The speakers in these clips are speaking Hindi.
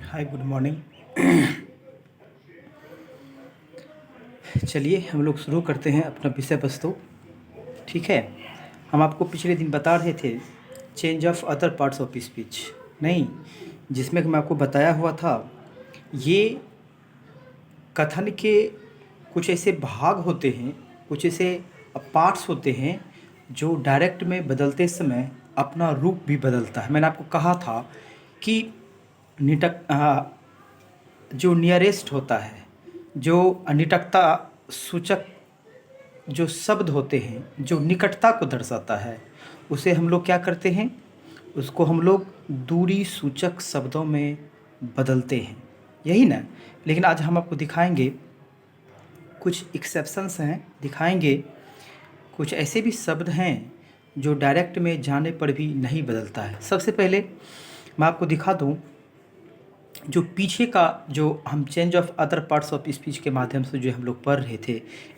हाय, गुड मॉर्निंग। चलिए हम लोग शुरू करते हैं अपना विषय वस्तु। ठीक है, हम आपको पिछले दिन बता रहे थे change of other parts of speech, नहीं, जिसमें कि मैं आपको बताया हुआ था ये कथन के कुछ ऐसे भाग होते हैं, कुछ ऐसे पार्ट्स होते हैं जो डायरेक्ट में बदलते समय अपना रूप भी बदलता है। मैंने आपको कहा था कि निटक जो नियरेस्ट होता है, जो निकटता सूचक जो शब्द होते हैं, जो निकटता को दर्शाता है, उसे हम लोग क्या करते हैं, उसको हम लोग दूरी सूचक शब्दों में बदलते हैं, यही ना। लेकिन आज हम आपको दिखाएंगे कुछ एक्सेप्शंस हैं, दिखाएंगे कुछ ऐसे भी शब्द हैं जो डायरेक्ट में जाने पर भी नहीं बदलता है। सबसे पहले मैं आपको दिखा दूं, जो पीछे का जो हम change of other parts of speech के माध्यम से जो हम लोग पढ़ रहे थे,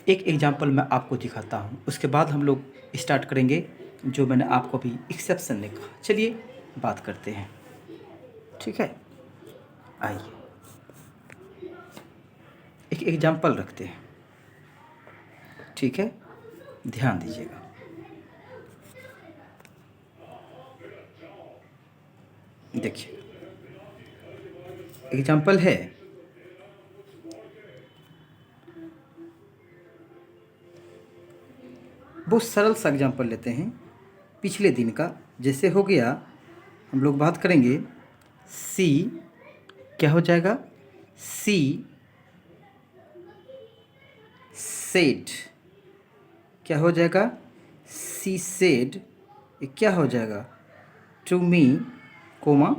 एक एग्जांपल मैं आपको दिखाता हूँ, उसके बाद हम लोग स्टार्ट करेंगे जो मैंने आपको अभी एक्सेप्शन ने कहा। चलिए बात करते हैं, ठीक है। आइए एक एग्जांपल रखते हैं, ठीक है, ध्यान दीजिएगा। देखिए एग्जांपल है, बहुत सरल सा एग्जांपल लेते हैं पिछले दिन का। जैसे हो गया, हम लोग बात करेंगे सी, क्या हो जाएगा, सी सेड, क्या हो जाएगा, सी सेड, ये क्या हो जाएगा, to me, comma,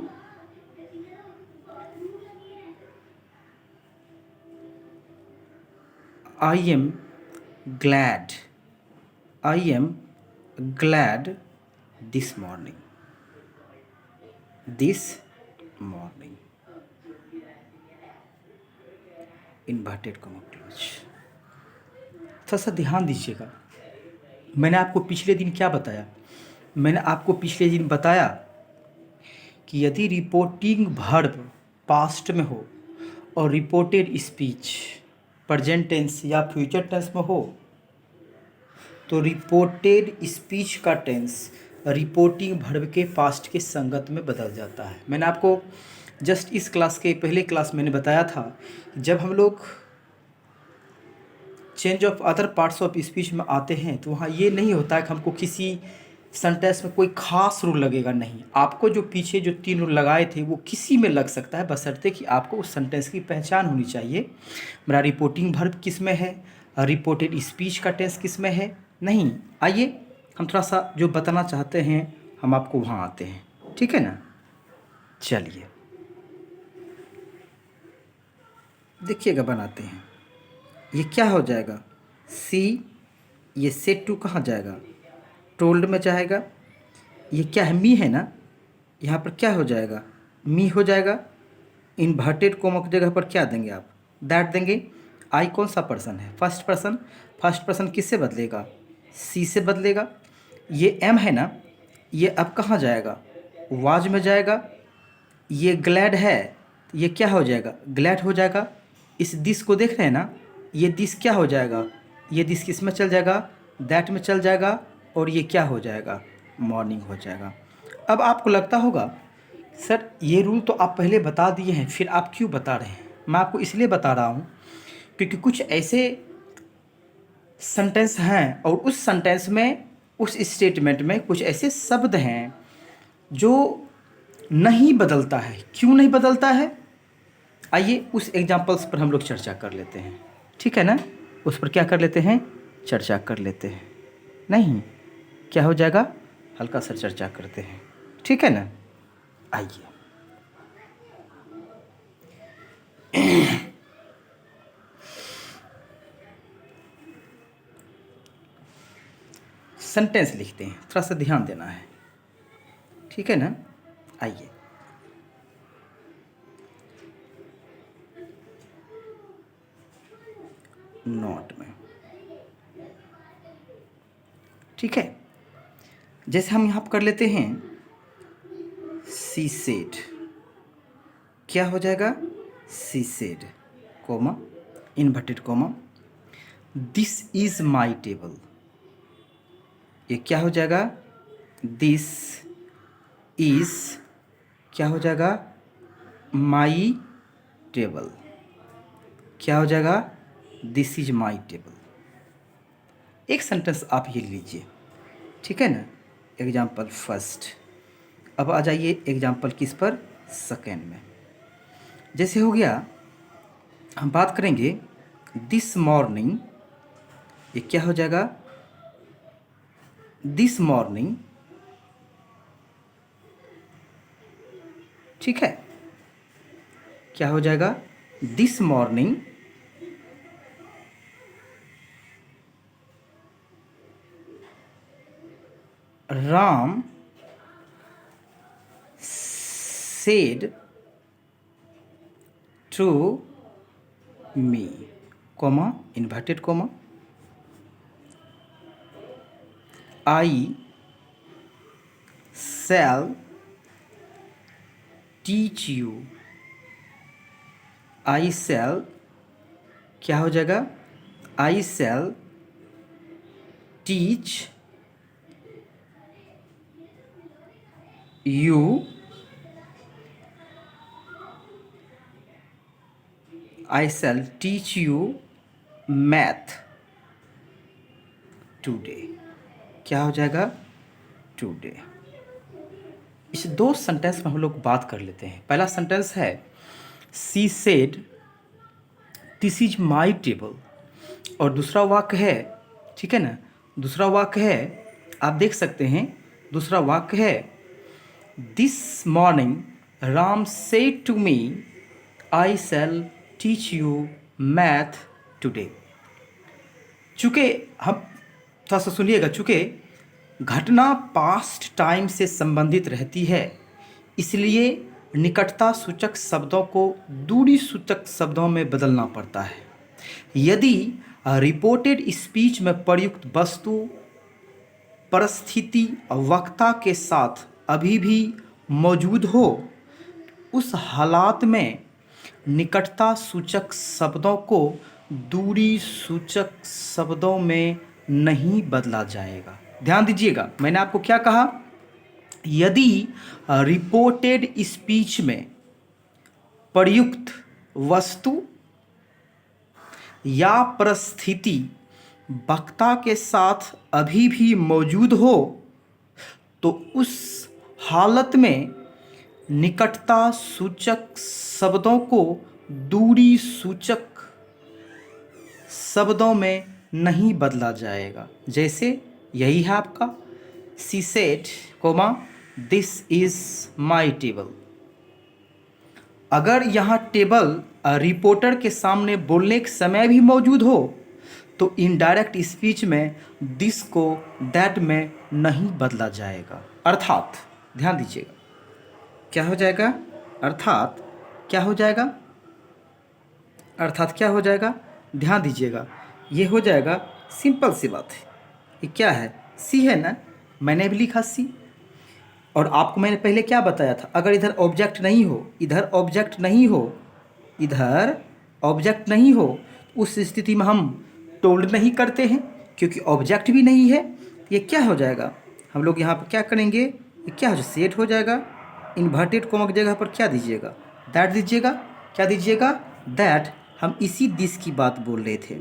I am glad, I am glad this morning, this morning, inverted comma close. थोड़ा सा ध्यान दीजिएगा, मैंने आपको पिछले दिन क्या बताया, मैंने आपको पिछले दिन बताया कि यदि रिपोर्टिंग वर्ब पास्ट में हो और रिपोर्टेड स्पीच प्रेजेंट टेंस या फ्यूचर टेंस में हो, तो रिपोर्टेड स्पीच का टेंस रिपोर्टिंग वर्ब के पास्ट के संगत में बदल जाता है। मैंने आपको जस्ट इस क्लास के पहले क्लास मैंने बताया था, जब हम लोग change of other parts of speech में आते हैं तो वहाँ ये नहीं होता है कि हमको किसी सेंटेंस में कोई खास रूल लगेगा, नहीं। आपको जो पीछे जो 3 रूल लगाए थे वो किसी में लग सकता है, बशर्ते कि आपको उस सेंटेंस की पहचान होनी चाहिए। मेरा रिपोर्टिंग वर्ब किस में है, रिपोर्टेड स्पीच का टेंस किस में है, नहीं। आइए हम थोड़ा सा जो बताना चाहते हैं हम आपको वहाँ आते हैं, ठीक है ना। चलिए देखिएगा, बनाते हैं। ये क्या हो जाएगा, सी, ये सेट टू कहाँ जाएगा, टोल्ड में जाएगा। ये क्या है, मी है ना, यहाँ पर क्या हो जाएगा, मी हो जाएगा। इन्वर्टेड कोमा की जगह पर क्या देंगे आप, दैट देंगे। आई कौन सा पर्सन है, फर्स्ट पर्सन, फर्स्ट पर्सन किससे बदलेगा, सी से बदलेगा। ये एम है ना, ये अब कहाँ जाएगा, वाज में जाएगा। ये ग्लैड है, ये क्या हो जाएगा, ग्लैड हो जाएगा। इस दिस को देख रहे हैं ना, ये दिस क्या हो जाएगा, ये दिस किस में चल जाएगा, दैट में चल जाएगा, और ये क्या हो जाएगा, मॉर्निंग हो जाएगा। अब आपको लगता होगा सर ये रूल तो आप पहले बता दिए हैं, फिर आप क्यों बता रहे हैं। मैं आपको इसलिए बता रहा हूँ क्योंकि कुछ ऐसे सेंटेंस हैं और उस सेंटेंस में, उस स्टेटमेंट में कुछ ऐसे शब्द हैं जो नहीं बदलता है। क्यों नहीं बदलता है, आइए उस एग्जांपल्स पर हम लोग चर्चा कर लेते हैं, ठीक है ना। उस पर क्या कर लेते हैं, चर्चा कर लेते हैं। नहीं, क्या हो जाएगा, हल्का सा चर्चा करते हैं, ठीक है ना। आइए सेंटेंस लिखते हैं, थोड़ा सा ध्यान देना है, ठीक है ना। आइए नोट में, ठीक है। जैसे हम यहाँ पर कर लेते हैं सी सेड, क्या हो जाएगा, she said coma inverted coma this is my table. ये क्या हो जाएगा, दिस इज क्या हो जाएगा, माई टेबल। क्या हो जाएगा, दिस इज माई टेबल। एक सेंटेंस आप ये लीजिए, ठीक है ना, एग्जाम्पल फर्स्ट। अब आ जाइए एग्जाम्पल किस पर, सेकेंड में। जैसे हो गया, हम बात करेंगे दिस मॉर्निंग। ये क्या हो जाएगा, दिस मॉर्निंग, ठीक है। क्या हो जाएगा, this morning Ram said to me, comma inverted comma, I shall teach you, I shall क्या हो जाएगा, I shall teach you I shall teach you math today। क्या हो जाएगा, today। इस दो सेंटेंस में हम लोग बात कर लेते हैं। पहला सेंटेंस है she said this is my table, और दूसरा वाक्य है, ठीक है ना, दूसरा वाक्य है, आप देख सकते हैं, दूसरा वाक्य है this morning Ram said to me I shall teach you math today. चूँकि हम थोड़ा सा सुनिएगा, चूँकि घटना पास्ट टाइम से संबंधित रहती है, इसलिए निकटता सूचक शब्दों को दूरी सूचक शब्दों में बदलना पड़ता है। यदि रिपोर्टेड स्पीच में प्रयुक्त वस्तु परिस्थिति वक्ता के साथ अभी भी मौजूद हो, उस हालात में निकटता सूचक शब्दों को दूरी सूचक शब्दों में नहीं बदला जाएगा। ध्यान दीजिएगा, मैंने आपको क्या कहा, यदि रिपोर्टेड स्पीच में प्रयुक्त वस्तु या परिस्थिति वक्ता के साथ अभी भी मौजूद हो, तो उस हालत में निकटता सूचक शब्दों को दूरी सूचक शब्दों में नहीं बदला जाएगा। जैसे यही है आपका she said comma this is my table. अगर यहाँ टेबल रिपोर्टर के सामने बोलने के समय भी मौजूद हो, तो इनडायरेक्ट स्पीच में दिस को दैट में नहीं बदला जाएगा। अर्थात ध्यान दीजिएगा, क्या हो जाएगा, अर्थात क्या हो जाएगा, अर्थात क्या हो जाएगा, ध्यान दीजिएगा, ये हो जाएगा, सिंपल सी बात है। ये क्या है, सी है ना, मैंने भी लिखा सी, और आपको मैंने पहले क्या बताया था, अगर इधर ऑब्जेक्ट नहीं हो, इधर ऑब्जेक्ट नहीं हो, इधर ऑब्जेक्ट नहीं हो, उस स्थिति में हम टोल्ड नहीं करते हैं, क्योंकि ऑब्जेक्ट भी नहीं है। ये क्या हो जाएगा, हम लोग यहाँ पर क्या करेंगे, ये क्या हो जाएगा, सेट हो जाएगा। इन्वर्टेड कोमा की जगह पर क्या दीजिएगा, दैट दीजिएगा। क्या दीजिएगा, दैट। हम इसी दिस की बात बोल रहे थे।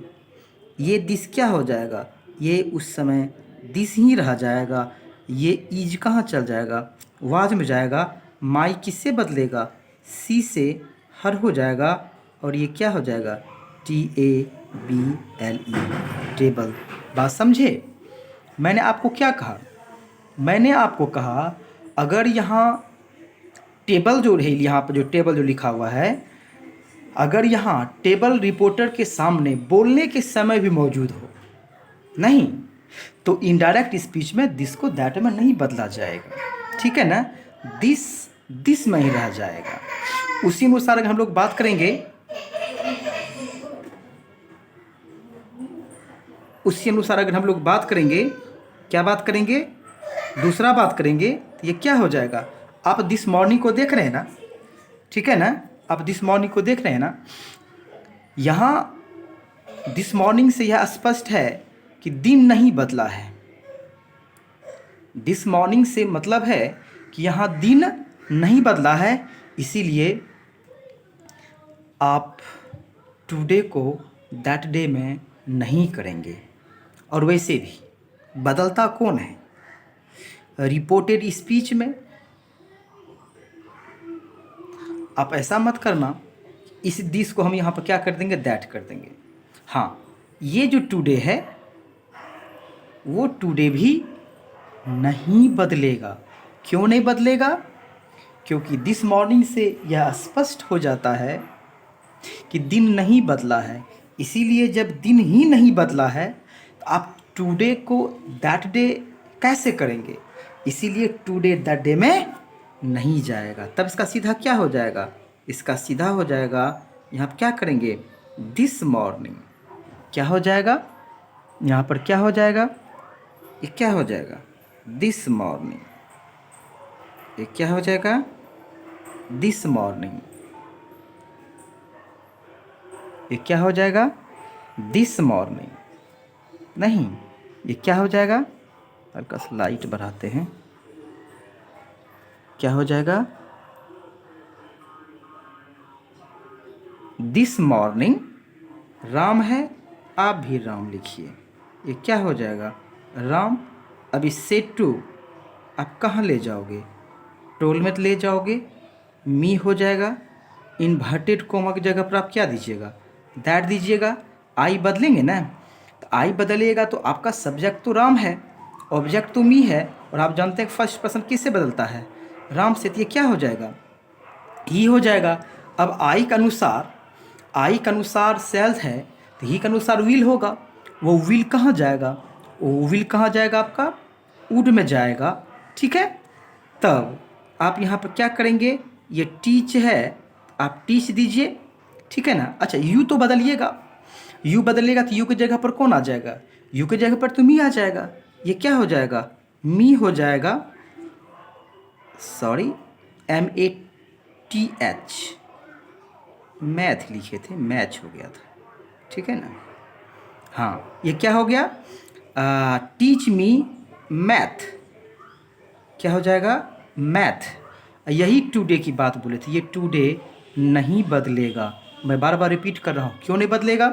ये दिस क्या हो जाएगा, ये उस समय दिस ही रह जाएगा। ये इज कहाँ चल जाएगा, वाज में जाएगा। माई किससे बदलेगा, सी से हर हो जाएगा, और ये क्या हो जाएगा, TABLE टेबल। बात समझे, मैंने आपको क्या कहा, मैंने आपको कहा अगर यहाँ टेबल जो रही, यहाँ पर जो टेबल जो लिखा हुआ है, अगर यहाँ टेबल रिपोर्टर के सामने बोलने के समय भी मौजूद हो, नहीं, तो इनडायरेक्ट स्पीच में दिस को दैट में नहीं बदला जाएगा, ठीक है ना, दिस में ही रह जाएगा। उसी अनुसार अगर हम लोग बात करेंगे, उसी अनुसार अगर हम लोग बात करेंगे, क्या बात करेंगे, दूसरा बात करेंगे, तो ये क्या हो जाएगा, आप दिस मॉर्निंग को देख रहे हैं ना, ठीक है ना, आप दिस मॉर्निंग को देख रहे हैं ना, यहाँ दिस मॉर्निंग से यह स्पष्ट है कि दिन नहीं बदला है। दिस मॉर्निंग से मतलब है कि यहाँ दिन नहीं बदला है, इसीलिए आप टुडे को दैट डे में नहीं करेंगे। और वैसे भी बदलता कौन है? रिपोर्टेड स्पीच में आप ऐसा मत करना, इस दिस को हम यहाँ पर क्या कर देंगे, दैट कर देंगे। हाँ, ये जो टुडे है वो टुडे भी नहीं बदलेगा। क्यों नहीं बदलेगा? क्योंकि दिस मॉर्निंग से यह स्पष्ट हो जाता है कि दिन नहीं बदला है। इसीलिए जब दिन ही नहीं बदला है तो आप टुडे को दैट डे कैसे करेंगे? इसीलिए टुडे दैट डे में नहीं जाएगा। तब इसका सीधा क्या हो जाएगा? इसका सीधा हो जाएगा, यहाँ पर क्या करेंगे, दिस मॉर्निंग। क्या हो जाएगा यहाँ पर? क्या हो जाएगा? ये क्या हो जाएगा? This morning. ये क्या हो जाएगा? This morning. ये क्या हो जाएगा? This morning. नहीं, ये क्या हो जाएगा? हल्का सा लाइट बढ़ाते हैं। क्या हो जाएगा? This morning. राम है, आप भी राम लिखिए। ये क्या हो जाएगा? राम। अभी सेट टू आप कहाँ ले जाओगे? टोल में ले जाओगे, मी हो जाएगा। इन्वर्टेड कोमा की जगह पर आप क्या दीजिएगा? दैट दीजिएगा। आई बदलेंगे ना, तो आई बदलिएगा तो आपका सब्जेक्ट तो राम है, ऑब्जेक्ट तो मी है, और आप जानते हैं फर्स्ट पर्सन किससे बदलता है? राम से। तो ये क्या हो जाएगा? ही हो जाएगा। अब आई के अनुसार सेल्स है, तो ही के अनुसार विल होगा। वो विल कहाँ जाएगा? वो विल कहाँ जाएगा? आपका वुड में जाएगा। ठीक है, तब आप यहाँ पर क्या करेंगे? ये टीच है, आप टीच दीजिए। ठीक है ना? अच्छा, यू तो बदलिएगा। यू बदलिएगा तो यू की जगह पर कौन आ जाएगा? यू की जगह पर तो मी आ जाएगा। ये क्या हो जाएगा? मी हो जाएगा। सॉरी, MATH, मैथ लिखे थे, मैच हो गया था। ठीक है ना? हाँ, ये क्या हो गया? Teach me math. क्या हो जाएगा? मैथ। यही टुडे की बात बोले थे, ये टुडे नहीं बदलेगा। मैं बार बार रिपीट कर रहा हूँ, क्यों नहीं बदलेगा?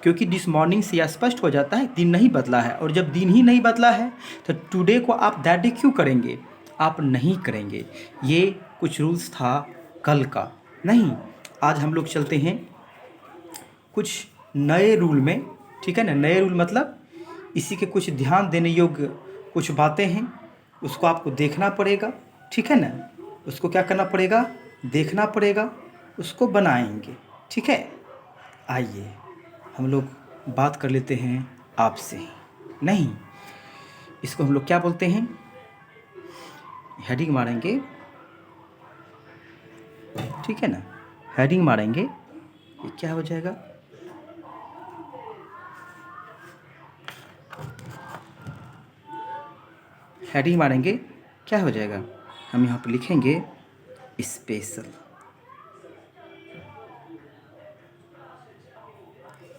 क्योंकि दिस मॉर्निंग से यह स्पष्ट हो जाता है दिन नहीं बदला है, और जब दिन ही नहीं बदला है तो टुडे को आप दैट डे क्यों करेंगे? आप नहीं करेंगे। ये कुछ रूल्स था कल का। नहीं, आज हम लोग चलते हैं कुछ नए रूल में। ठीक है ना? नए रूल मतलब इसी के कुछ ध्यान देने योग्य कुछ बातें हैं, उसको आपको देखना पड़ेगा। ठीक है ना? उसको क्या करना पड़ेगा? देखना पड़ेगा, उसको बनाएंगे। ठीक है, आइए हम लोग बात कर लेते हैं आपसे। नहीं, इसको हम लोग क्या बोलते हैं? हेडिंग मारेंगे। ठीक है ना? हेडिंग मारेंगे, ये क्या हो जाएगा? हेडिंग मारेंगे, क्या हो जाएगा? हम यहाँ पर लिखेंगे special.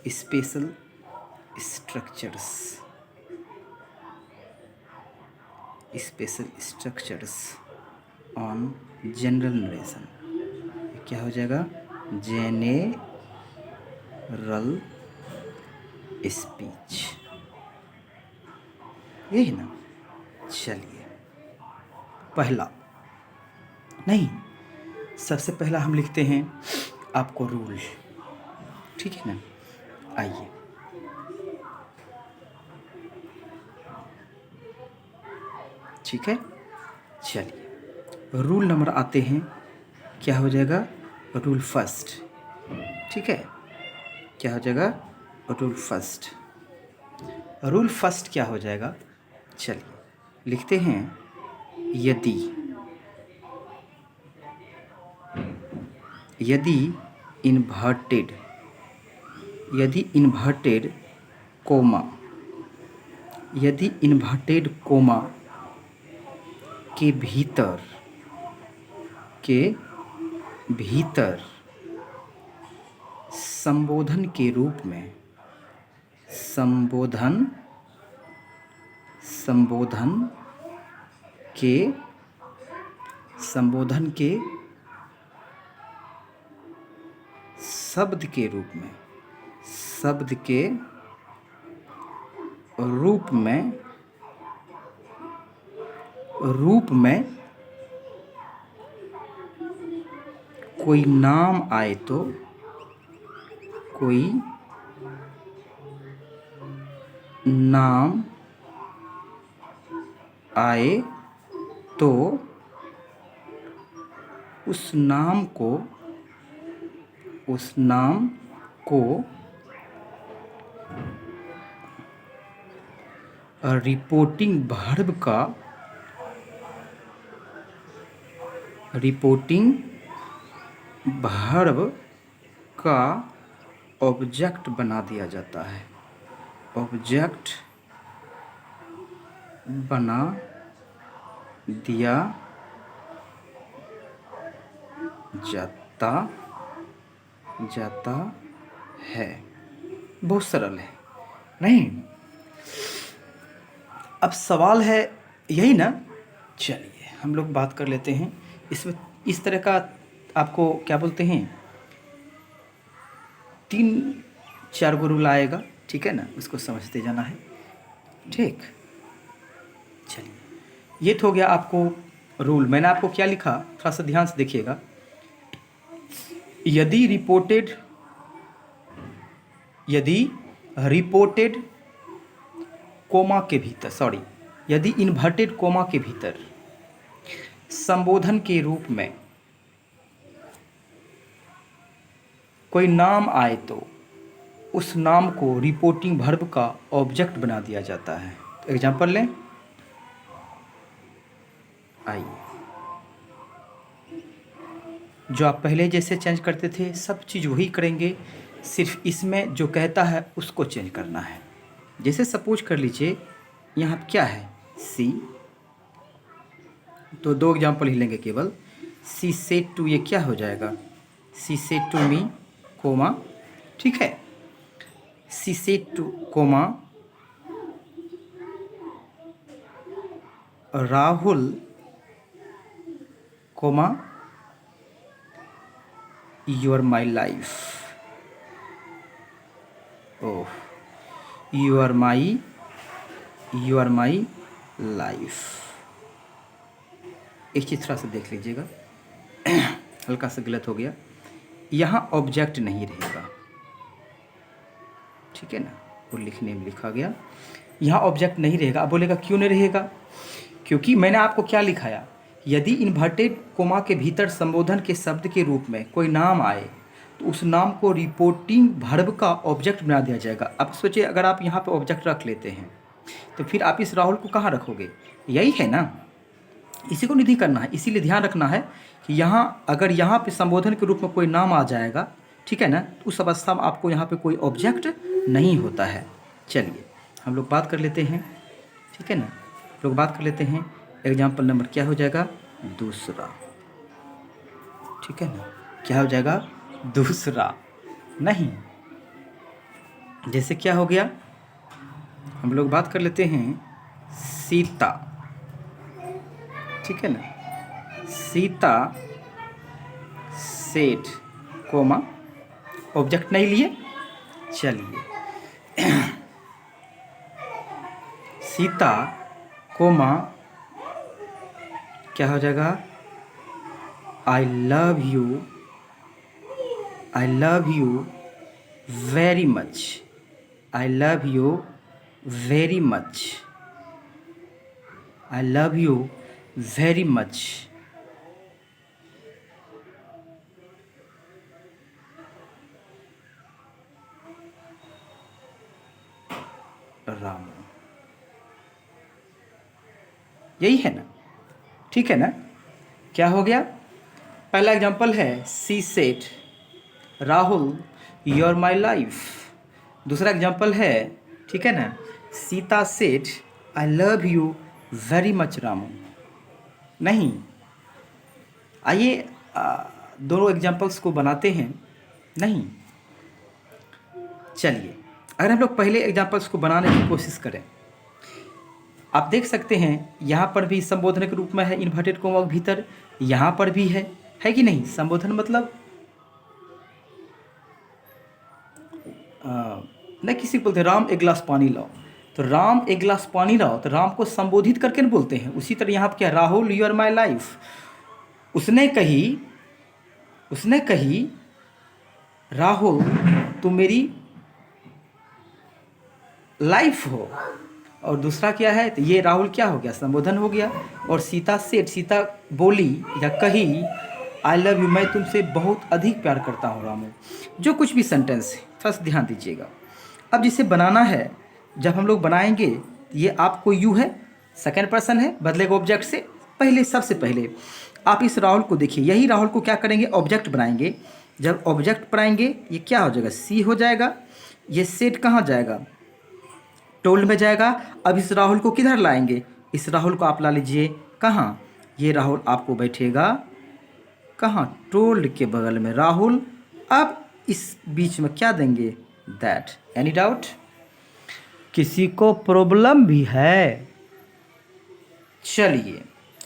Special structures. Special structures on general narration. क्या हो जाएगा? General speech. यही ना? चलिए, पहला, नहीं, सबसे पहला हम लिखते हैं आपको रूल। ठीक है ना? आइए, ठीक है, चलिए रूल नंबर आते हैं। क्या हो जाएगा? Rule first. ठीक है, क्या हो जाएगा? Rule first. रूल फर्स्ट क्या हो जाएगा? चलिए लिखते हैं, यदि इन्वर्टेड कोमा के भीतर संबोधन के रूप में, संबोधन के शब्द के रूप में, कोई नाम आए तो, कोई नाम आए तो उस नाम को रिपोर्टिंग वर्ब का ऑब्जेक्ट बना दिया जाता है, ऑब्जेक्ट बना दिया जाता है। बहुत सरल है, नहीं? अब सवाल है यही ना। चलिए हम लोग बात कर लेते हैं इसमें। इस तरह का आपको क्या बोलते हैं, 3-4 गो रूल आएगा, ठीक है ना? उसको समझते जाना है, ठीक? चलिए, ये तो हो गया आपको रूल। मैंने आपको क्या लिखा, थोड़ा सा ध्यान से देखिएगा। यदि रिपोर्टेड कोमा के भीतर, यदि इन्वर्टेड कोमा के भीतर संबोधन के रूप में कोई नाम आए तो उस नाम को रिपोर्टिंग वर्ब का ऑब्जेक्ट बना दिया जाता है। तो एग्जांपल लें, आइए, जो आप पहले जैसे चेंज करते थे सब चीज़ वही करेंगे, सिर्फ इसमें जो कहता है उसको चेंज करना है। जैसे सपोज कर लीजिए यहाँ पे क्या है, सी, तो 2 एग्जांपल ही लेंगे केवल। सी सेड टू, ये क्या हो जाएगा, she said to me comma, ठीक है? She said to comma Rahul comma you are my life, oh you are my life. एक चीज़ थोड़ा सा देख लीजिएगा, हल्का सा गलत हो गया, यहाँ ऑब्जेक्ट नहीं रहेगा, ठीक है ना? वो लिखने में लिखा गया, यहाँ ऑब्जेक्ट नहीं रहेगा। अब बोलेगा क्यों नहीं रहेगा, क्योंकि मैंने आपको क्या लिखाया, यदि इन्वर्टेड कोमा के भीतर संबोधन के शब्द के रूप में कोई नाम आए तो उस नाम को रिपोर्टिंग वर्ब का ऑब्जेक्ट बना दिया जाएगा। अब सोचिए, अगर आप यहाँ पे ऑब्जेक्ट रख लेते हैं तो फिर आप इस राहुल को कहाँ रखोगे, यही है ना? इसी को नहीं करना है, इसीलिए ध्यान रखना है कि यहाँ अगर यहाँ पे संबोधन के रूप में कोई नाम आ जाएगा, ठीक है ना, तो उस अवस्था में आपको यहाँ पे कोई ऑब्जेक्ट नहीं होता है। चलिए हम लोग बात कर लेते हैं, ठीक है ना? लोग बात कर लेते हैं। एग्जाम्पल नंबर क्या हो जाएगा, दूसरा, ठीक है ना? क्या हो जाएगा, दूसरा। नहीं, जैसे क्या हो गया, हम लोग बात कर लेते हैं सीता, ठीक है ना? सीता सेठ कोमा, ऑब्जेक्ट नहीं लिए। चलिए सीता कोमा क्या हो जाएगा, आई love you very much, I love you very much, I love you very much. Ram, यही है ना, ठीक है ना? क्या हो गया, पहला एग्जांपल है she said Rahul you are my life. दूसरा एग्जांपल है, ठीक है ना, Sita said I love you very much Ramu. नहीं, आइए दोनों एग्जांपल्स को बनाते हैं। नहीं, चलिए, अगर हम लोग पहले एग्जाम्पल्स को बनाने की कोशिश करें, आप देख सकते हैं यहाँ पर भी संबोधन के रूप में है इन्वर्टेड कोमा के भीतर, यहाँ पर भी है कि नहीं। संबोधन मतलब न किसी को बोलते हैं राम एक गिलास पानी लाओ, तो राम एक गिलास पानी लाओ, तो राम को संबोधित करके न बोलते हैं। उसी तरह यहाँ पर क्या, Rahul you are my life, उसने कही राहुल तुम मेरी लाइफ हो। और दूसरा क्या है, तो ये राहुल क्या हो गया, संबोधन हो गया। और सीता सेठ, सीता बोली या कही आई लव यू, मैं तुमसे बहुत अधिक प्यार करता हूँ रामू। जो कुछ भी सेंटेंस है थोड़ा सा ध्यान दीजिएगा। अब जिसे बनाना है, जब हम लोग बनाएंगे, ये आपको यू है, सेकेंड पर्सन है, बदलेगा ऑब्जेक्ट से। पहले सबसे पहले आप इस राहुल को देखिए, यही राहुल को क्या करेंगे, ऑब्जेक्ट बनाएंगे। जब ऑब्जेक्ट बनाएंगे ये क्या हो जाएगा, सी हो जाएगा। ये सेट कहाँ जाएगा, टोल्ड में जाएगा। अब इस राहुल को किधर लाएंगे, इस राहुल को आप ला लीजिए कहाँ, ये राहुल आपको बैठेगा कहाँ, टोल्ड के बगल में राहुल। अब इस बीच में क्या देंगे, दैट। एनी डाउट, किसी को प्रॉब्लम भी है। चलिए,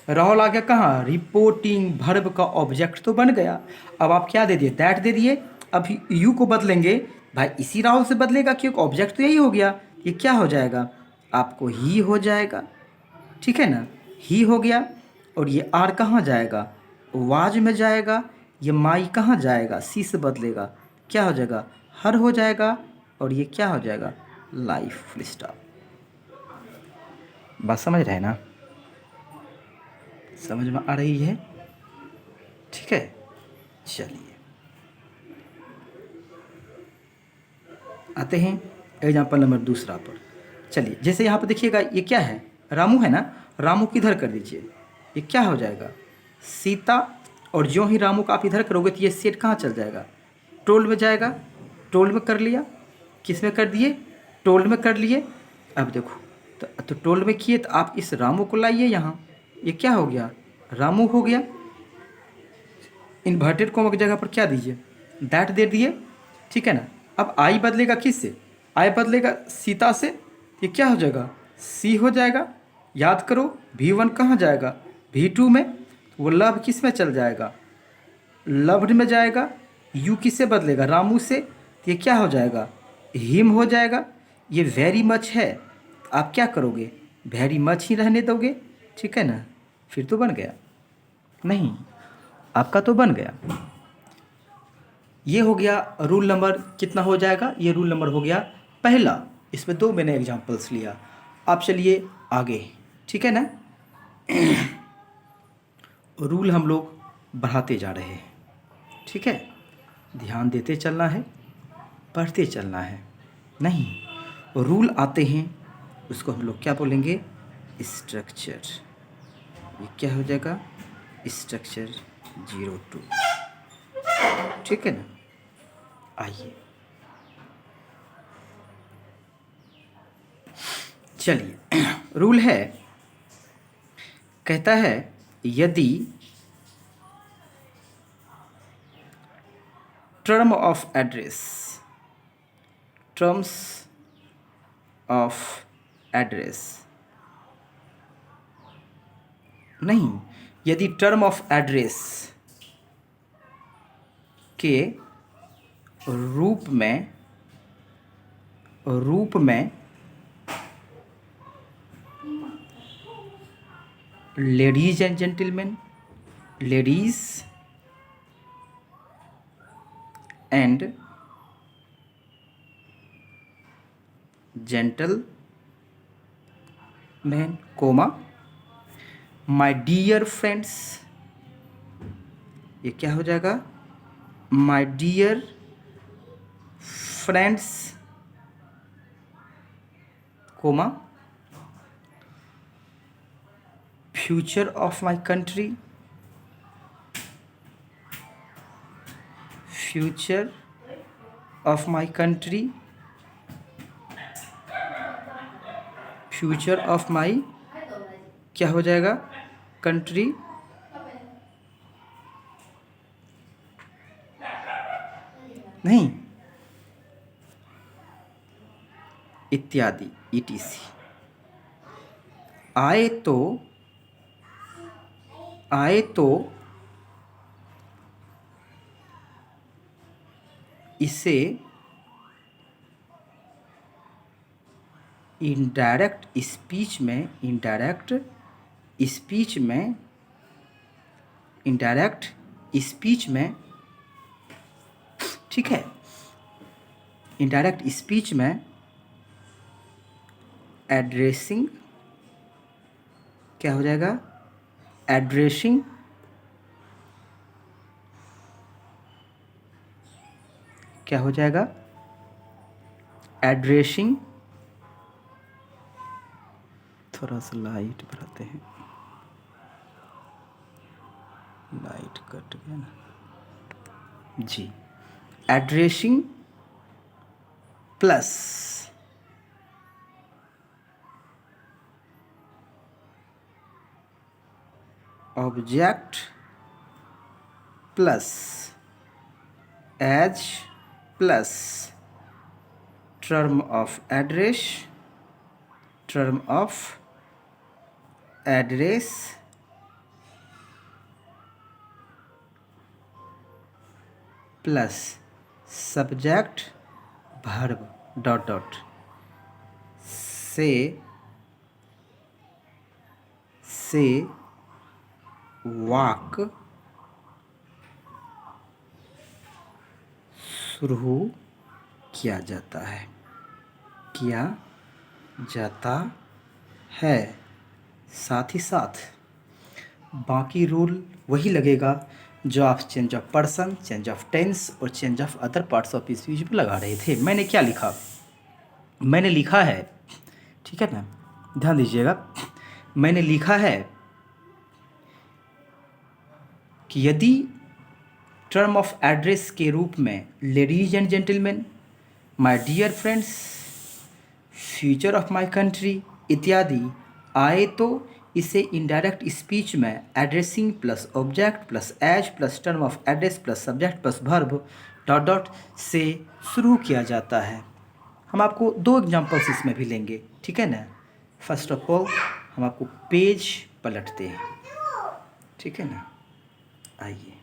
राहुल आ गया कहाँ, रिपोर्टिंग वर्ब का ऑब्जेक्ट तो बन गया। अब आप क्या दे दिए, दैट दे दिए। अब यू को बदलेंगे, भाई इसी राहुल से बदलेगा क्योंकि ऑब्जेक्ट तो यही हो गया। ये क्या हो जाएगा, आपको ही हो जाएगा, ठीक है ना, ही हो गया। और ये आर कहाँ जाएगा, वाज में जाएगा। ये माई कहाँ जाएगा, सी से बदलेगा, क्या हो जाएगा, हर हो जाएगा। और ये क्या हो जाएगा, लाइफ, फुल स्टॉप। बात समझ रहे हैं ना, समझ में आ रही है, ठीक है। चलिए आते हैं एग्जाम्पल नंबर दूसरा पर। चलिए, जैसे यहाँ पर देखिएगा, ये क्या है, रामू है ना, रामू किधर कर दीजिए, ये क्या हो जाएगा, सीता। और जो ही रामू का आप इधर करोगे तो ये सेट कहाँ चल जाएगा, टोल्ड में जाएगा। टोल्ड में कर लिया, किस में कर दिए, टोल्ड में कर लिए। अब देखो, तो टोल्ड में किए तो आप इस रामू को लाइए यहाँ, ये क्या हो गया, रामू हो गया। इन्वर्टेड कोमा की जगह पर क्या दीजिए, दैट दे दिए, ठीक है ना। अब आई बदलेगा किस से, आई बदलेगा सीता से, ये क्या हो जाएगा, सी हो जाएगा। याद करो, V1 कहाँ जाएगा, V2 में। वो लव किस में चल जाएगा, लव्ड में जाएगा। यू किससे बदलेगा, रामू से, तो ये क्या हो जाएगा, हिम हो जाएगा। ये वेरी मच है, आप क्या करोगे, वेरी मच ही रहने दोगे, ठीक है ना। फिर तो बन गया, नहीं आपका तो बन गया। ये हो गया रूल नंबर कितना हो जाएगा, ये रूल नंबर हो गया पहला। इसमें दो मैंने एग्जांपल्स लिया। आप चलिए आगे, ठीक है ना। रूल हम लोग बढ़ाते जा रहे हैं, ठीक है। ध्यान देते चलना है, पढ़ते चलना है, नहीं रूल आते हैं उसको हम लोग क्या बोलेंगे, स्ट्रक्चर। ये क्या हो जाएगा, स्ट्रक्चर 02, ठीक है ना। आइए चलिए, रूल है, कहता है यदि term of address, terms of address, नहीं, यदि टर्म ऑफ एड्रेस के रूप में ladies and gentleman, ladies and gentleman comma my dear friends, ये क्या हो जाएगा, my dear friends comma future of my country, future of my country, future of my क्या हो जाएगा, कंट्री, नहीं इत्यादि ETC। आए तो इसे इनडायरेक्ट स्पीच में ठीक है, इनडायरेक्ट स्पीच में एड्रेसिंग क्या हो जाएगा, एड्रेसिंग क्या हो जाएगा, एड्रेसिंग, थोड़ा सा लाइट बढ़ाते हैं, लाइट कट गया ना जी, addressing plus object plus as plus term of address plus subject verb dot dot से वाक शुरू किया जाता है, साथ ही साथ बाकी रूल वही लगेगा जो आप change of person, change of tense और change of other parts of speech में लगा रहे थे। मैंने क्या लिखा, मैंने लिखा है, ठीक है ना, ध्यान दीजिएगा, मैंने लिखा है कि यदि टर्म ऑफ एड्रेस के रूप में ladies and gentleman, my dear friends, future of my country इत्यादि आए तो इसे इनडायरेक्ट स्पीच में addressing plus object plus as plus term of address plus subject plus verb dot dot से शुरू किया जाता है। हम आपको 2 एग्जांपल्स इसमें भी लेंगे, ठीक है ना। फर्स्ट ऑफ ऑल हम आपको पेज पलटते हैं, ठीक है ना, आइए।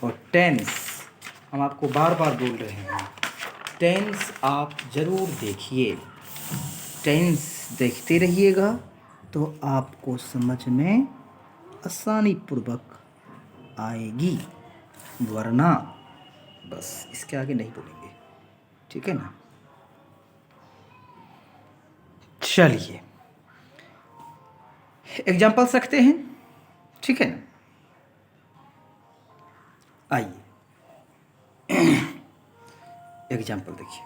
और टेंस हम आपको बार बार बोल रहे हैं, टेंस आप ज़रूर देखिए, टेंस देखते रहिएगा तो आपको समझ में आसानी पूर्वक आएगी, वरना बस इसके आगे नहीं बोलेंगे, ठीक है ना। चलिए एग्जाम्पल्स रखते हैं, ठीक है ना, आइए एग्जाम्पल देखिए।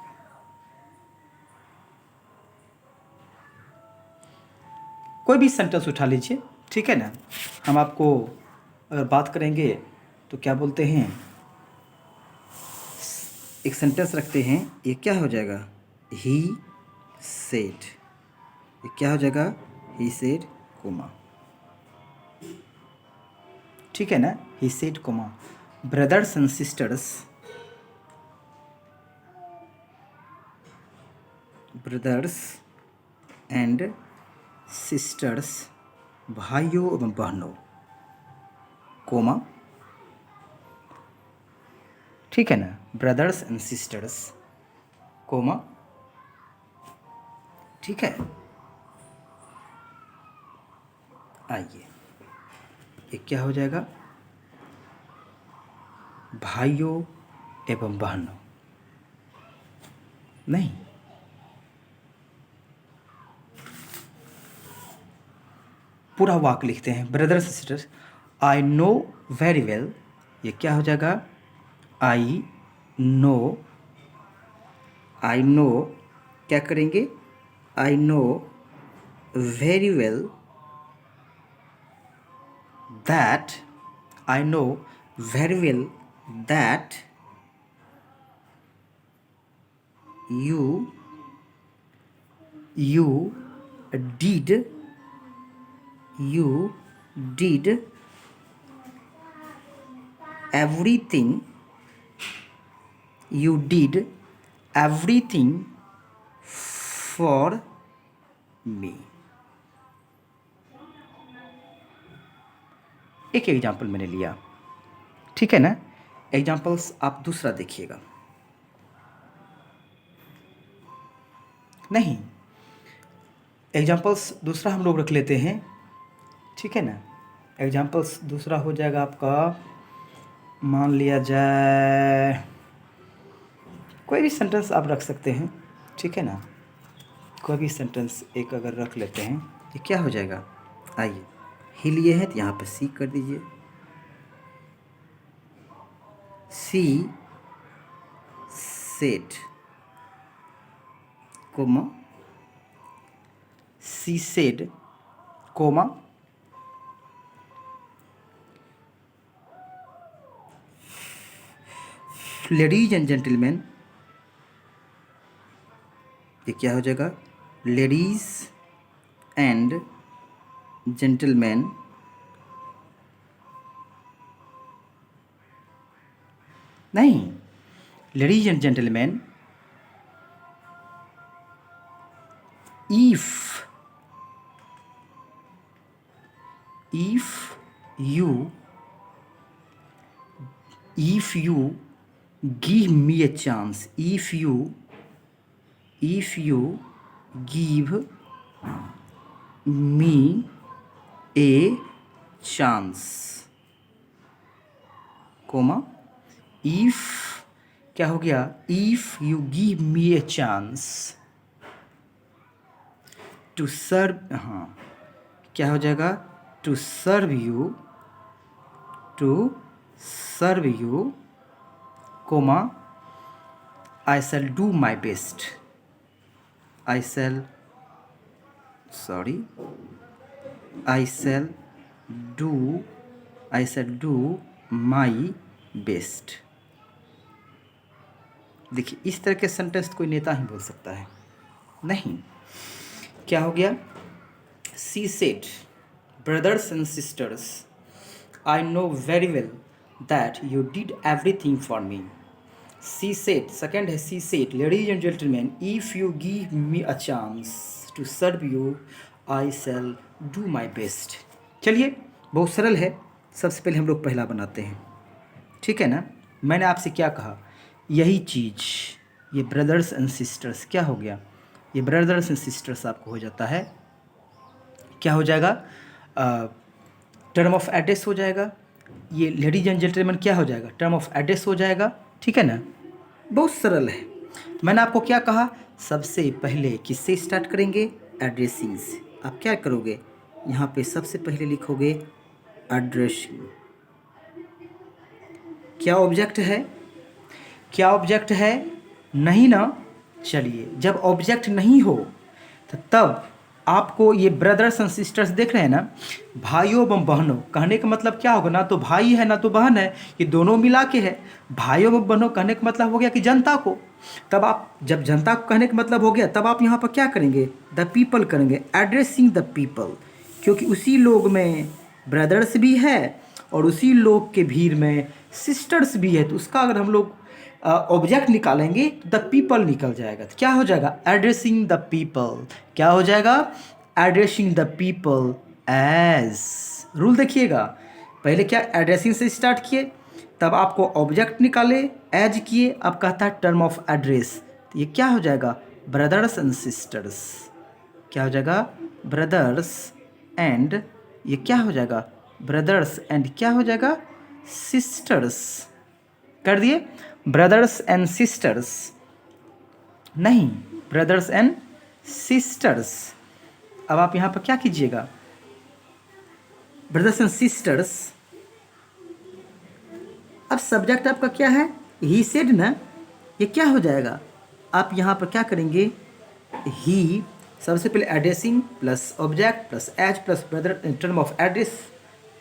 कोई भी सेंटेंस उठा लीजिए, ठीक है ना। हम आपको अगर बात करेंगे तो क्या बोलते हैं, एक सेंटेंस रखते हैं, ये क्या हो जाएगा, ही सेड, ये क्या हो जाएगा, ही सेड कोमा, ठीक है ना, he said comma. Brothers and sisters, brothers and sisters, भाइयों एवं बहनों, कोमा, ठीक है ना, ब्रदर्स एंड सिस्टर्स कोमा, ठीक है। आइए ये क्या हो जाएगा, भाइयों एवं बहनों, नहीं, पूरा वाक्य लिखते हैं, brothers sisters, I know very well, ये क्या हो जाएगा, आई नो क्या करेंगे, आई know very well that, I know very well that you did everything, you did everything for मी। एक एग्जाम्पल मैंने लिया, ठीक है ना। एग्जाम्पल्स आप दूसरा देखिएगा। नहीं, एग्जाम्पल्स दूसरा हम लोग रख लेते हैं, ठीक है ना। एग्जाम्पल्स दूसरा हो जाएगा आपका, मान लिया जाए कोई भी सेंटेंस आप रख सकते हैं, ठीक है ना। कोई भी सेंटेंस एक अगर रख लेते हैं, ये क्या हो जाएगा। आइए, ही लिए हैं तो यहाँ पर सी कर दीजिए। She said, comma, she said, comma, ladies and gentleman, ये क्या हो जाएगा। लेडीज एंड जेंटलमैन, नहीं, ladies and gentleman, if you give me a chance, if you give me a chance, comma, if क्या हो गया, if you give me a chance to serve, हाँ क्या हो जाएगा, to serve you, comma, I shall do my best, I shall do my best। देखिए, इस तरह के सेंटेंस कोई नेता ही बोल सकता है। नहीं, क्या हो गया, she said, brothers and sisters, I know very well that you did everything for me. She said, second है she said, ladies and gentleman, if you give me a chance to serve you, I shall do my best. चलिए, बहुत सरल है। सबसे पहले हम लोग पहला बनाते हैं, ठीक है ना। मैंने आपसे क्या कहा, यही चीज़, ये ब्रदर्स एंड सिस्टर्स क्या हो गया, ये ब्रदर्स एंड सिस्टर्स आपको हो जाता है, क्या हो जाएगा, टर्म ऑफ एड्रेस हो जाएगा। ये लेडीज एंड जेंटलमैन क्या हो जाएगा, टर्म ऑफ एड्रेस हो जाएगा, ठीक है ना। बहुत सरल है। मैंने आपको क्या कहा, सबसे पहले किससे स्टार्ट करेंगे, एड्रेसिंग से। आप क्या करोगे, यहाँ पे सबसे पहले लिखोगे एड्रेसिंग। क्या ऑब्जेक्ट है, क्या ऑब्जेक्ट है, नहीं ना। चलिए, जब ऑब्जेक्ट नहीं हो तो तब आपको ये ब्रदर्स एंड सिस्टर्स देख रहे हैं ना, भाइयों एवं बहनों, कहने का मतलब क्या होगा, ना तो भाई है ना तो बहन है, ये दोनों मिला के है। भाइयों एवं बहनों कहने का मतलब हो गया कि जनता को। तब आप जब जनता को कहने का मतलब हो गया, तब आप यहाँ पर क्या करेंगे, द पीपल करेंगे, एड्रेसिंग द पीपल, क्योंकि उसी लोग में ब्रदर्स भी है और उसी लोग के भीड़ में सिस्टर्स भी है। तो उसका अगर हम लोग ऑब्जेक्ट निकालेंगे तो द पीपल निकल जाएगा। तो क्या हो जाएगा, एड्रेसिंग द पीपल। क्या हो जाएगा, addressing the people as. Rule देखिएगा, पहले क्या एड्रेसिंग से स्टार्ट किए, तब आपको ऑब्जेक्ट निकाले, एज किए, अब कहता है टर्म ऑफ एड्रेस। तो ये क्या हो जाएगा, ब्रदर्स एंड सिस्टर्स। क्या हो जाएगा, ब्रदर्स एंड, ये क्या हो जाएगा, ब्रदर्स एंड क्या हो जाएगा, सिस्टर्स। कर दिए, ब्रदर्स एंड सिस्टर्स, नहीं, ब्रदर्स एंड सिस्टर्स। अब आप यहाँ पर क्या कीजिएगा, ब्रदर्स एंड सिस्टर्स। अब सब्जेक्ट आपका क्या है, ही सेड ना, ये क्या हो जाएगा, आप यहाँ पर क्या करेंगे, ही, सबसे पहले addressing plus object plus as plus brother, term of address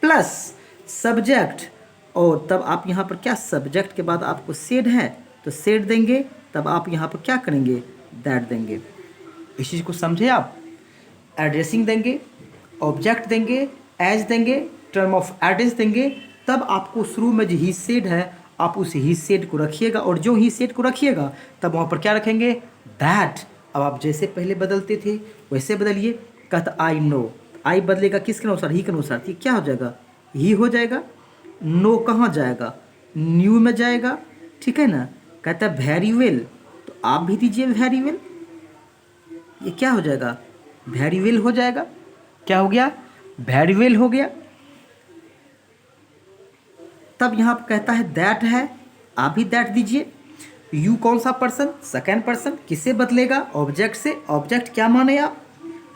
plus subject, और तब आप यहाँ पर क्या, सब्जेक्ट के बाद आपको सेड है तो सेड देंगे, तब आप यहाँ पर क्या करेंगे, दैट देंगे। इस चीज़ को समझे आप, एड्रेसिंग देंगे, ऑब्जेक्ट देंगे, एज देंगे, टर्म ऑफ एड्रेस देंगे, तब आपको शुरू में जो ही सेड है आप उस ही सेड को रखिएगा, और जो ही सेड को रखिएगा तब वहाँ पर क्या रखेंगे, दैट। अब आप जैसे पहले बदलते थे वैसे बदलिए। कहता आई नो, आई बदलेगा किसके अनुसार, ही के अनुसार, तो क्या हो जाएगा, ही हो जाएगा। नो कहाँ जाएगा, न्यू में जाएगा, ठीक है ना। कहता है वेरी वेल, तो आप भी दीजिए वेरी वेल, ये क्या हो जाएगा, वेरी वेल हो जाएगा। क्या हो गया, वेरी वेल हो गया। तब यहाँ पर कहता है दैट है, आप भी दैट दीजिए। यू कौन सा पर्सन, सेकेंड पर्सन, किससे बदलेगा, ऑब्जेक्ट से। ऑब्जेक्ट क्या माने आप,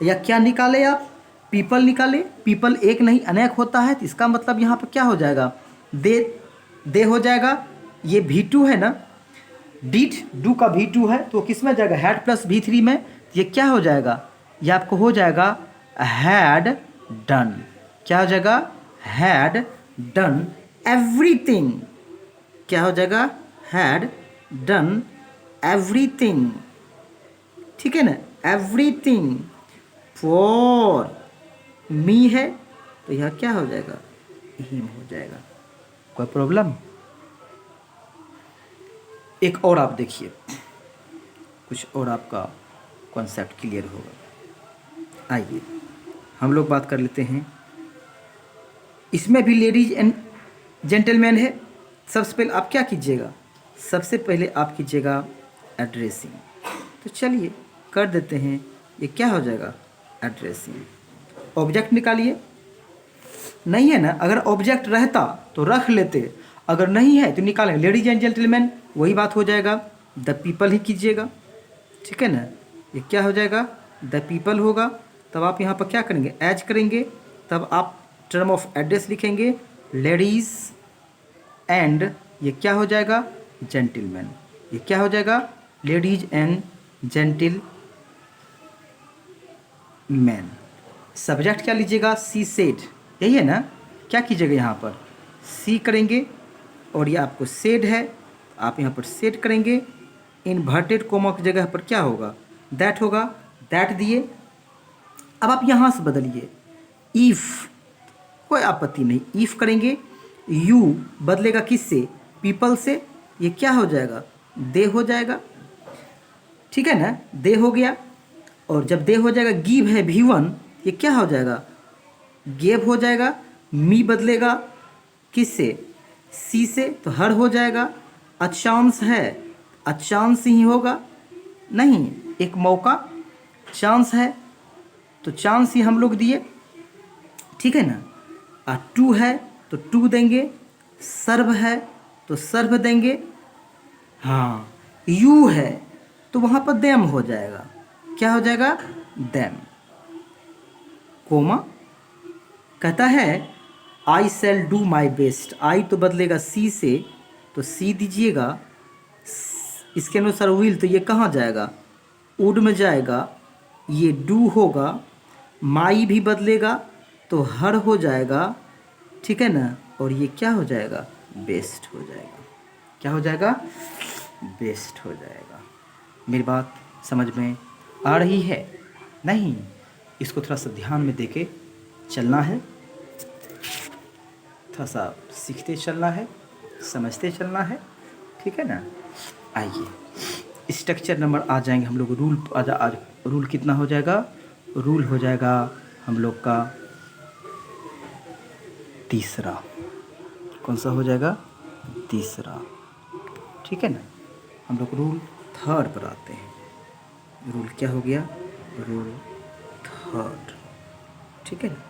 या क्या निकाले आप, पीपल निकाले। पीपल एक नहीं अनेक होता है, तो इसका मतलब यहाँ पर क्या हो जाएगा, दे हो जाएगा। ये V2 है ना, डिड डू का V2 है, तो किस में जाएगा, हैड प्लस V3 में। ये क्या हो जाएगा, ये आपको हो जाएगा हैड डन। क्या हो जाएगा, हैड डन एवरीथिंग। क्या हो जाएगा, हैड डन एवरीथिंग, ठीक है ना। एवरीथिंग फॉर मी है, तो यह क्या हो जाएगा, हिम हो जाएगा। कोई प्रॉब्लम। एक और आप देखिए, कुछ और आपका कॉन्सेप्ट क्लियर होगा। आइए हम लोग बात कर लेते हैं, इसमें भी लेडीज एंड जेंटलमैन है। सबसे पहले आप क्या कीजिएगा, सबसे पहले आप कीजिएगा एड्रेसिंग। तो चलिए कर देते हैं, ये क्या हो जाएगा, एड्रेसिंग। ऑब्जेक्ट निकालिए, नहीं है ना, अगर ऑब्जेक्ट रहता तो रख लेते, अगर नहीं है तो निकालेंगे। लेडीज एंड जेंटलमैन वही बात हो जाएगा, द पीपल ही कीजिएगा, ठीक है ना। ये क्या हो जाएगा, द पीपल होगा। तब आप यहाँ पर क्या करेंगे, एज करेंगे, तब आप टर्म ऑफ एड्रेस लिखेंगे, लेडीज़ एंड, ये क्या हो जाएगा, जेंटलमैन। ये क्या हो जाएगा, लेडीज एंड जेंटलमैन। सब्जेक्ट क्या लीजिएगा, सी सेड, यही है ना। क्या कीजिएगा, यहाँ पर सी करेंगे, और ये आपको सेड है, आप यहाँ पर सेड करेंगे। इन्वर्टेड कोमा की जगह पर क्या होगा, दैट होगा, दैट दिए। अब आप यहाँ से बदलिए, इफ़, कोई आपत्ति नहीं, इफ़ करेंगे। यू बदलेगा किससे, पीपल से, ये क्या हो जाएगा, दे हो जाएगा, ठीक है ना, दे हो गया। और जब दे हो जाएगा, गिव है V1, ये क्या हो जाएगा, गेव हो जाएगा। मी बदलेगा किससे, सी से, तो हर हो जाएगा। अचांस है, अचांस ही होगा, नहीं एक मौका, चांस है तो चांस ही हम लोग दिए, ठीक है ना। टू है तो टू देंगे, सर्व है तो सर्व देंगे। हाँ, यू है तो वहाँ पर देम हो जाएगा, क्या हो जाएगा, देम। कोमा कहता है आई शैल डू माई बेस्ट, आई तो बदलेगा सी से, तो सी दीजिएगा। इसके अनुसार विल, तो ये कहाँ जाएगा, वुड में जाएगा, ये डू होगा। माई भी बदलेगा तो हर हो जाएगा, ठीक है ना। और ये क्या हो जाएगा, बेस्ट हो जाएगा। क्या हो जाएगा, बेस्ट हो जाएगा। मेरी बात समझ में आ रही है, नहीं, इसको थोड़ा सा ध्यान में देके चलना है, थोड़ा सा सीखते चलना है, समझते चलना है, ठीक है ना। आइए स्ट्रक्चर नंबर आ जाएंगे हम लोग, रूल आज रूल कितना हो जाएगा, रूल हो जाएगा हम लोग का तीसरा। कौन सा हो जाएगा, तीसरा, ठीक है ना। हम लोग रूल थर्ड पर आते हैं। रूल क्या हो गया, रूल थर्ड, ठीक है ना।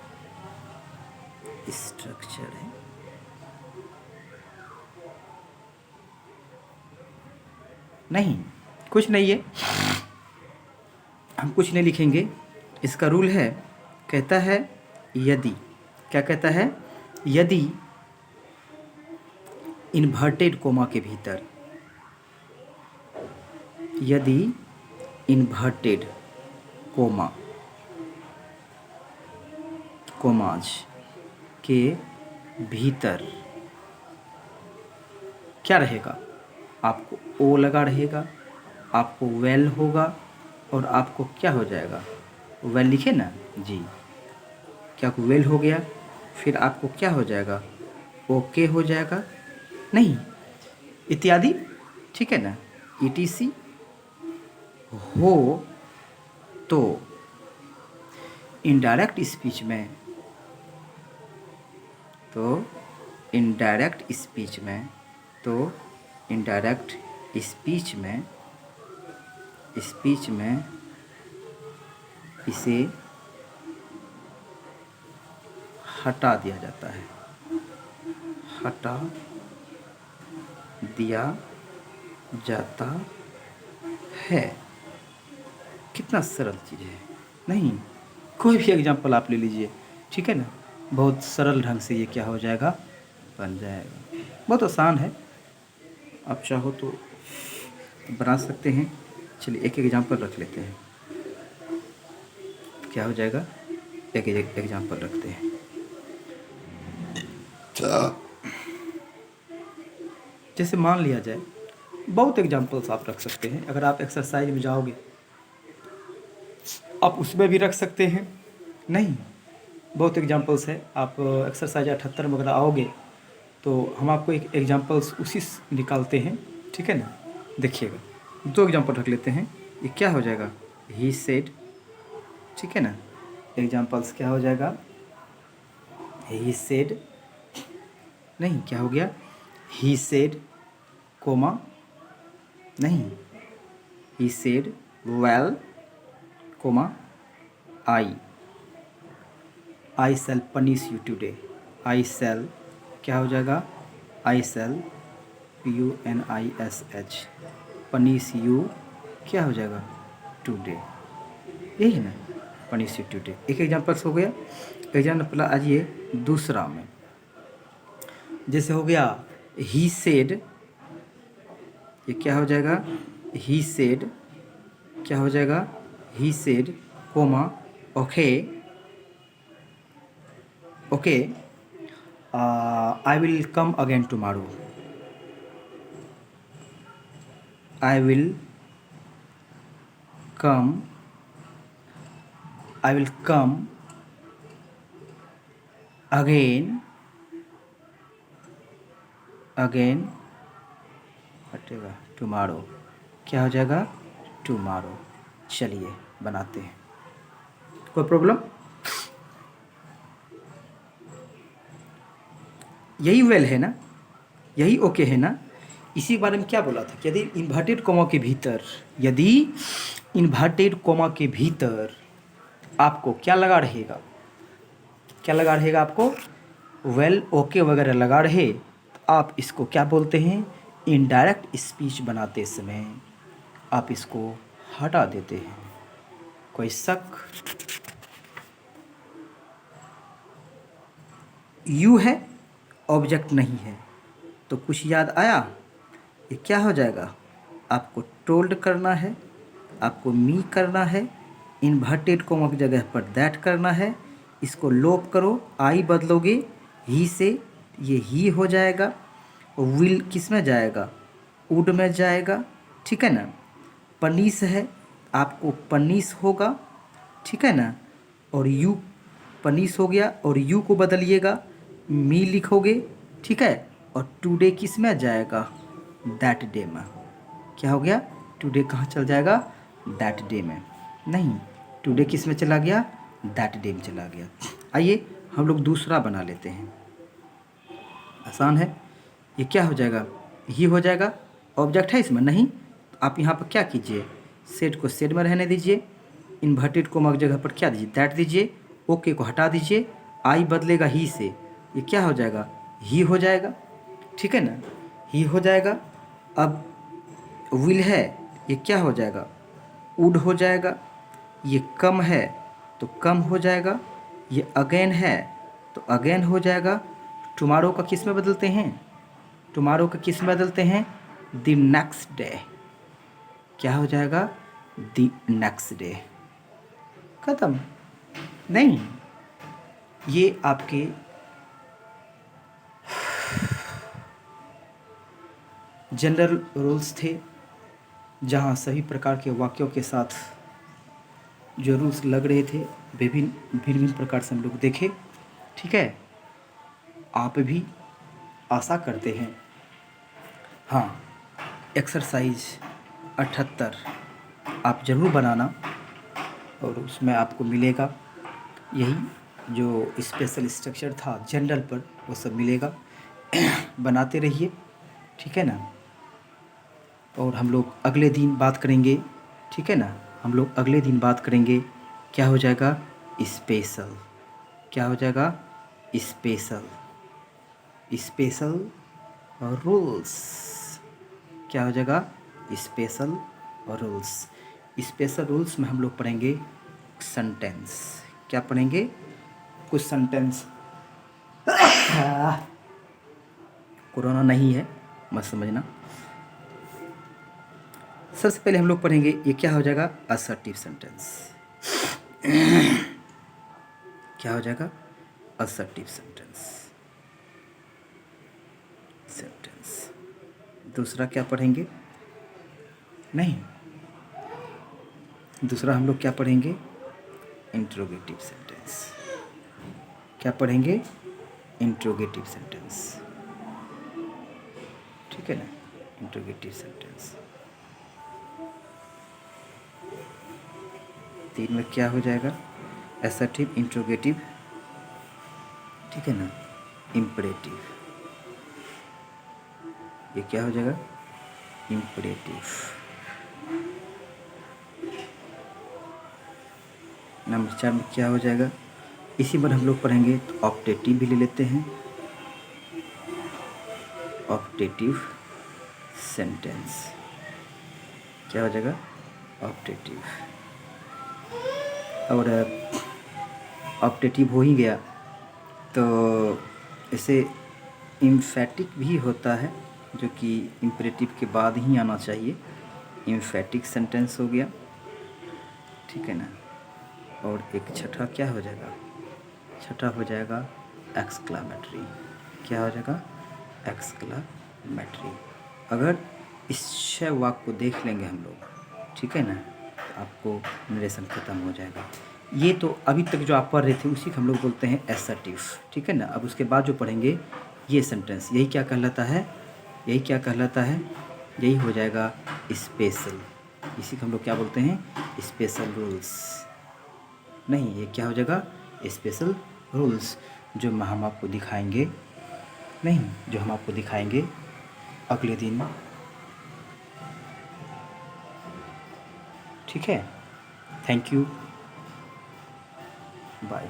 स्ट्रक्चर है, नहीं कुछ नहीं है, हम कुछ नहीं लिखेंगे। इसका रूल है, कहता है यदि, क्या कहता है, यदि इन्वर्टेड कोमा के भीतर, यदि इन्वर्टेड कोमा, कोमाज के भीतर क्या रहेगा, आपको ओ लगा रहेगा, आपको वेल होगा, और आपको क्या हो जाएगा, वेल लिखे ना जी, क्या वेल हो गया, फिर आपको क्या हो जाएगा, ओके हो जाएगा। नहीं, इत्यादि, ठीक है ना। ETC हो तो इनडायरेक्ट स्पीच में, तो इनडायरेक्ट स्पीच में, तो इनडायरेक्ट स्पीच में, स्पीच में इसे हटा दिया जाता है, हटा दिया जाता है। कितना सरल चीज़ है, नहीं? कोई भी एग्जांपल आप ले लीजिए, ठीक है ना, बहुत सरल ढंग से ये क्या हो जाएगा, बन जाएगा। बहुत आसान है, आप चाहो तो बना सकते हैं। चलिए एक एग्जांपल रख लेते हैं, क्या हो जाएगा, एक एग्जांपल रखते हैं। जैसे मान लिया जाए, बहुत एग्जांपल्स आप रख सकते हैं। अगर आप एक्सरसाइज में जाओगे आप उसमें भी रख सकते हैं, नहीं? बहुत एग्जांपल्स है। आप एक्सरसाइज 78 में अगर आओगे तो हम आपको एक एग्जांपल्स उसी से निकालते हैं, ठीक है ना। देखिएगा, 2 एग्जांपल रख लेते हैं। ये क्या हो जाएगा, ही सेड, ठीक है ना। एग्जांपल्स क्या हो जाएगा, ही सेड, नहीं क्या हो गया, ही सेड कोमा, नहीं, he said well comma I shall punish you today. I shall क्या हो जाएगा, I shall PUNISH punish you क्या हो जाएगा, टुडे, यही है ना, पनिश यू टुडे। एक एग्जाम्पल्स हो गया। एग्जाम्पल आइए दूसरा में, जैसे हो गया ही सेड, ये क्या हो जाएगा, ही सेड क्या हो जाएगा, he said comma okay, okay I will come again tomorrow. I will come again हटेगा टुमारो, क्या हो जाएगा, टुमारो। चलिए बनाते हैं, कोई प्रॉब्लम, यही वेल है ना, यही ओके है ना। इसी के बारे में क्या बोला था कि यदि इन्वर्टेड कोमा के भीतर, यदि इन्वर्टेड कोमा के भीतर आपको क्या लगा रहेगा, क्या लगा रहेगा आपको, वेल ओके वगैरह लगा रहे, तो आप इसको क्या बोलते हैं, इनडायरेक्ट स्पीच बनाते समय आप इसको हटा देते हैं। कोई शक? यू है, ऑब्जेक्ट नहीं है, तो कुछ याद आया, ये क्या हो जाएगा, आपको टोल्ड करना है, आपको मी करना है, इन्वर्टेड कोमा की जगह पर दैट करना है। इसको लोप करो, आई बदलोगे ही से, ये ही हो जाएगा। विल किस में जाएगा, वुड में जाएगा, ठीक है ना। पनीस है, आपको पनीस होगा, ठीक है ना। और यू पनीस हो गया, और यू को बदलिएगा, मी लिखोगे, ठीक है। और टुडे किस में जाएगा, दैट डे में। क्या हो गया, टुडे कहाँ चल जाएगा, दैट डे में, नहीं, टुडे किस में चला गया, दैट डे में चला गया। आइए हम लोग दूसरा बना लेते हैं, आसान है। ये क्या हो जाएगा, ही हो जाएगा, ऑब्जेक्ट है इसमें, नहीं, तो आप यहाँ पर क्या कीजिए, सेट को सेट में रहने दीजिए, इन्वर्टेड कोमा की जगह पर क्या दीजिए, दैट दीजिए, ओके को हटा दीजिए, आई बदलेगा ही से, ये क्या हो जाएगा, ही हो जाएगा, ठीक है ना, ही हो जाएगा। अब विल है, ये क्या हो जाएगा, वुड हो जाएगा। ये कम है तो कम हो जाएगा। ये अगेन है तो अगेन हो जाएगा। टुमारो का किस में बदलते हैं, टुमारो का किस में बदलते हैं, द नेक्स्ट डे, क्या हो जाएगा, द नेक्स्ट डे। खत्म, नहीं, ये आपके जनरल रूल्स थे, जहाँ सभी प्रकार के वाक्यों के साथ जो रूल्स लग रहे थे भिन्न भिन्न प्रकार से हम लोग देखे, ठीक है। आप भी आशा करते हैं हाँ, एक्सरसाइज 78 आप ज़रूर बनाना और उसमें आपको मिलेगा यही जो स्पेशल स्ट्रक्चर था जनरल पर, वो सब मिलेगा। बनाते रहिए, ठीक है ना। और हम लोग अगले दिन बात करेंगे, ठीक है ना। हम लोग अगले दिन बात करेंगे, क्या हो जाएगा स्पेशल, क्या हो जाएगा स्पेशल, स्पेशल रूल्स, क्या हो जाएगा स्पेशल रूल्स। स्पेशल रूल्स में हम लोग पढ़ेंगे सेंटेंस, क्या पढ़ेंगे कुछ सेंटेंस। कोरोना नहीं है, मत समझना। सबसे पहले हम लोग पढ़ेंगे ये क्या हो जाएगा असर्टिव सेंटेंस, क्या हो जाएगा असर्टिव सेंटेंस, सेंटेंस। दूसरा क्या पढ़ेंगे, नहीं, दूसरा हम लोग क्या पढ़ेंगे इंट्रोगेटिव सेंटेंस, क्या पढ़ेंगे इंट्रोगेटिव सेंटेंस, ठीक है ना, इंट्रोगेटिव सेंटेंस। 3 में क्या हो जाएगा असर्टिव, इंट्रोगेटिव, ठीक है ना, इम्परेटिव, ये क्या हो जाएगा इम्परेटिव। नंबर 4 में क्या हो जाएगा, इसी पर हम लोग पढ़ेंगे तो ऑप्टेटिव भी ले लेते हैं, ऑप्टेटिव सेंटेंस, क्या हो जाएगा ऑप्टेटिव। और ऑप्टेटिव हो ही गया तो इसे इम्फेटिक भी होता है, जो कि इम्परेटिव के बाद ही आना चाहिए, इम्फेटिक सेंटेंस हो गया, ठीक है ना। और एक छठा क्या हो जाएगा, छठा हो जाएगा एक्सक्लामेटरी, क्या हो जाएगा एक्सक्लामेटरी। अगर इस 6 वाक्य को देख लेंगे हम लोग, ठीक है ना, तो आपको नरेशन ख़त्म हो जाएगा। ये तो अभी तक जो आप पढ़ रहे थे उसी को हम लोग बोलते हैं एसर्टिव, ठीक है ना। अब उसके बाद जो पढ़ेंगे ये सेंटेंस, यही क्या कहलाता है, यही क्या कहलाता है, यही हो जाएगा स्पेशल, इसी को हम लोग क्या बोलते हैं स्पेशल रूल्स। नहीं, ये क्या हो जाएगा स्पेशल रूल्स, जो हम आपको दिखाएंगे, नहीं, जो हम आपको दिखाएंगे अगले दिन, ठीक है। Thank you, bye.